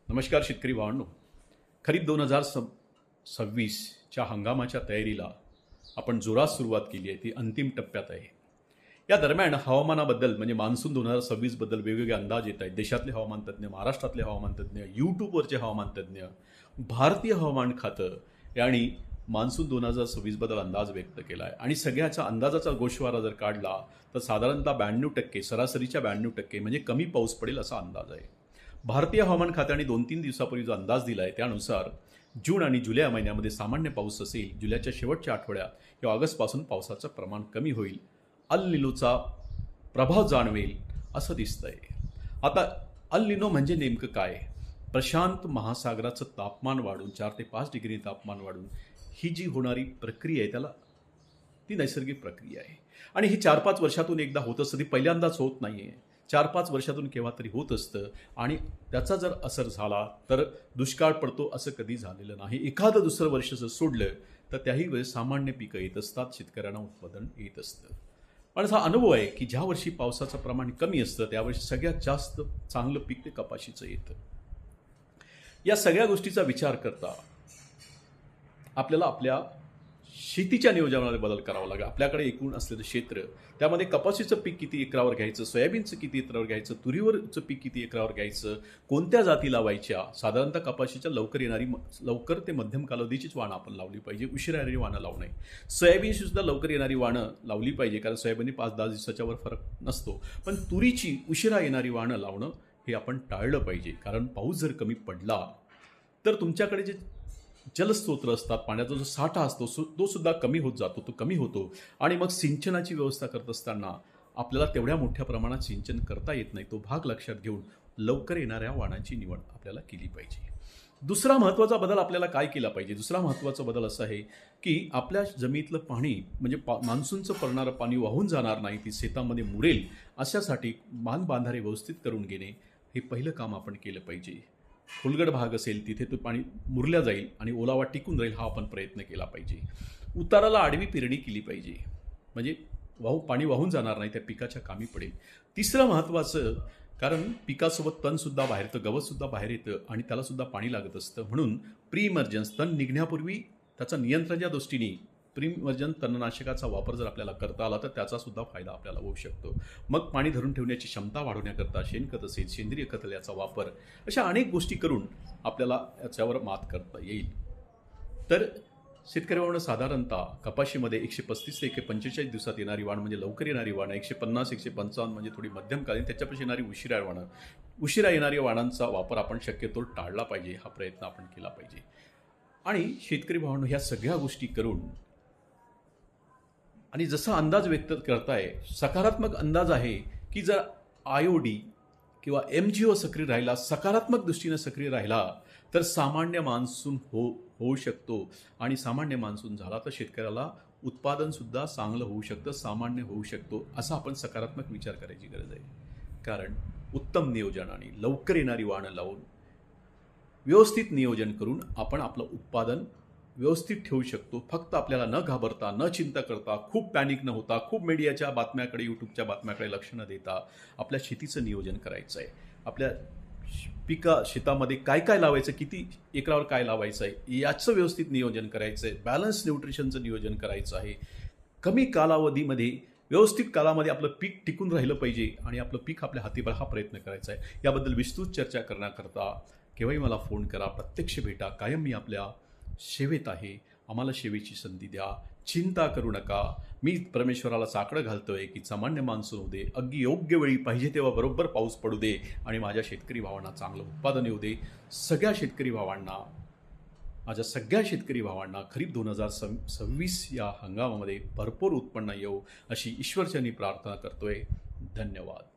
नमस्कार शेतकरी भावांनो. खरीप 2026च्या हंगामाच्या तयारीला आपण जोरात सुरुवात केली आहे. ती अंतिम टप्प्यात आहे. या दरम्यान हवामानाबद्दल म्हणजे मान्सून 2026बद्दल वेगवेगळे अंदाज येत आहेत. देशातले हवामान तज्ज्ञ, महाराष्ट्रातले हवामान तज्ज्ञ, यूट्यूबवरचे हवामान तज्ज्ञ, भारतीय हवामान खातं यांनी मान्सून 2026बद्दल अंदाज व्यक्त केला आहे. आणि सगळ्याचा अंदाजाचा गोषवारा जर काढला तर साधारणतः 92%, सरासरीच्या 92% म्हणजे कमी पाऊस पडेल असा अंदाज आहे. भारतीय हवामान खात्याने 2-3 दिवसापूर्वी जो अंदाज दिला आहे त्यानुसार जून आणि जुलै या महिन्यामध्ये सामान्य पाऊस असेल. जुलैच्या शेवटच्या आठवड्यात किंवा ऑगस्टपासून पावसाचं प्रमाण कमी होईल. अल निनोचा प्रभाव जाणवेल असं दिसतंय. आता अल निनो म्हणजे नेमकं काय? प्रशांत महासागराचं तापमान वाढून 4 ते 5 डिग्री तापमान वाढून ही जी होणारी प्रक्रिया आहे त्याला ती नैसर्गिक प्रक्रिया आहे. आणि ही 4-5 वर्षातून एकदा होत असतं. ती पहिल्यांदाच होत नाही आहे. 4-5 वर्षातून केव्हा तरी होत असतं. आणि त्याचा जर असर झाला तर दुष्काळ पडतो असं कधी झालेलं नाही. एखादं दुसरं वर्ष जर सोडलं तर त्याही वेळेस सामान्य पिकं येत असतात. शेतकऱ्यांना उत्पादन येत असतं. पण असा अनुभव आहे की ज्या वर्षी पावसाचं प्रमाण कमी असतं त्यावर्षी सगळ्यात जास्त चांगलं पीक ते कपाशीचं येतं. या सगळ्या गोष्टीचा विचार करता आपल्याला आपल्या शेतीच्या नियोजनामध्ये बदल करावा लागेल. आपल्याकडे एकूण असलेलं क्षेत्र त्यामध्ये कपाशीचं पीक किती एकरावर घ्यायचं, सोयाबीनचं किती एकरावर घ्यायचं, तुरीवरचं पीक किती एकरावर घ्यायचं, कोणत्या जाती लावायच्या. साधारणतः कपाशीच्या लवकर ते मध्यम कालावधीचीच वाणं आपण लावली पाहिजे. उशिरा येणारी वाणं लावू नये. सोयाबीनशी सुद्धा लवकर येणारी वाणं लावली पाहिजे कारण सोयाबीन 5-10 दिवसाच्या वर फरक नसतो. पण तुरीची उशिरा येणारी वाणं लावणं हे आपण टाळलं पाहिजे. कारण पाऊस जर कमी पडला तर तुमच्याकडे जे जलस्रोत असतात, पाण्याचा जो साठा असतो तो सुद्धा कमी होत जातो, तो कमी होतो. आणि मग सिंचनाची व्यवस्था करत असताना आपल्याला तेवढ्या मोठ्या प्रमाणात सिंचन करता येत नाही. तो भाग लक्षात घेऊन लवकर येणाऱ्या वाणांची निवड आपल्याला केली पाहिजे. दुसरा महत्त्वाचा बदल आपल्याला काय केला पाहिजे? दुसरा महत्त्वाचा बदल असा आहे की आपल्या जमिनीतलं पाणी म्हणजे मान्सूनचं पडणारं पाणी वाहून जाणार नाही, ती शेतामध्ये मुरेल अशासाठी बांधारे व्यवस्थित करून घेणे हे पहिलं काम आपण केलं पाहिजे. खोलगड भाग असेल तिथे तो पाणी मुरल्या जाईल आणि ओलावा टिकून राहील हा आपण प्रयत्न केला पाहिजे. उताराला आडवी पेरणी केली पाहिजे म्हणजे पाणी वाहून जाणार नाही, त्या पिकाच्या कामी पडेल. तिसरं महत्त्वाचं, कारण पिकासोबत तणसुद्धा बाहेर येतं, गवतसुद्धा बाहेर येतं आणि त्यालासुद्धा पाणी लागत असतं. म्हणून प्री इमर्जन्स तण निघण्यापूर्वी त्याचा नियंत्रणाच्या दृष्टीने प्री इमर्जन्स तणनाशकाचा वापर जर आपल्याला करता आला तर त्याचासुद्धा फायदा आपल्याला होऊ शकतो. मग पाणी धरून ठेवण्याची क्षमता वाढवण्याकरता शेणखत असेल, सेंद्रिय खत याचा वापर, अशा अनेक गोष्टी करून आपल्याला याच्यावर मात करता येईल. तर शेतकऱ्यांना साधारणतः कपाशीमध्ये 135 ते 145 दिवसात येणारी वाण म्हणजे लवकर येणारी वाणं, 150-155 म्हणजे थोडी मध्यमकालीन, त्याच्यापेक्षा येणारी उशिरा वाणं, उशिरा येणाऱ्या वाणांचा वापर आपण शक्यतो टाळला पाहिजे. हा प्रयत्न आपण केला पाहिजे. आणि शेतकरी भावांनो ह्या सगळ्या गोष्टी करून आणि जसा अंदाज व्यक्त करताय सकारात्मक अंदाज आहे की जर IOD किंवा MGO सक्रिय राहिला, सकारात्मक दृष्टीने सक्रिय राहिला तर सामान्य मान्सून होऊ शकतो. आणि सामान्य मान्सून झाला तर शेतकऱ्याला उत्पादनसुद्धा चांगलं होऊ शकतं, सामान्य होऊ शकतो असा आपण सकारात्मक विचार करायची गरज आहे. कारण उत्तम नियोजनाने लवकर येणारी वाणं लावून व्यवस्थित नियोजन करून आपण आपलं उत्पादन व्यवस्थित ठेवू शकतो. फक्त आपल्याला न घाबरता, न चिंता करता, खूप पॅनिक न होता, खूप मीडियाच्या बातम्याकडे, यूट्यूबच्या बातम्याकडे लक्ष न देता आपल्या शेतीचं नियोजन करायचं आहे. आपल्या शेतामध्ये काय काय लावायचं, किती एकरावर काय लावायचं आहे याचं व्यवस्थित नियोजन करायचं आहे. बॅलन्स न्यूट्रिशनचं नियोजन करायचं आहे. कमी कालावधीमध्ये व्यवस्थित कालामध्ये आपलं पीक टिकून राहिलं पाहिजे आणि आपलं पीक आपल्या हातीवर हा प्रयत्न करायचा आहे. याबद्दल विस्तृत चर्चा करण्याकरता केव्हाही मला फोन करा, प्रत्यक्ष भेटा. कायम मी आपल्या सेवेत आहे. आम्हाला सेवेची संधी द्या. चिंता करू नका. मी परमेश्वराला साकडं घालतोय की सामान्य मान्सून होऊ दे, अगदी योग्य वेळी पाहिजे तेव्हा बरोबर पाऊस पडू दे आणि माझ्या शेतकरी भावांना चांगलं उत्पादन येऊ दे. माझ्या सगळ्या शेतकरी भावांना खरीप 2026 या हंगामामध्ये भरपूर उत्पन्न येऊ अशी ईश्वरचरणी प्रार्थना करतोय. धन्यवाद.